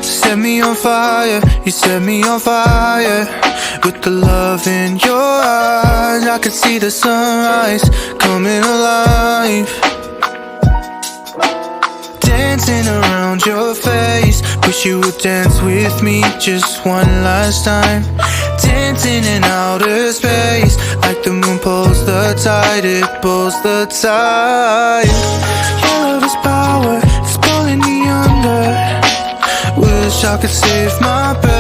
Set me on fire, you set me on fire. With the love in your eyes, I can see the sunrise coming alive. Dancing around your face, wish you would dance with me just one last time. Dancing in outer space, like the moon pulls the tide, it pulls the tide. Your love is power, it's pulling me under. Wish I could save my breath.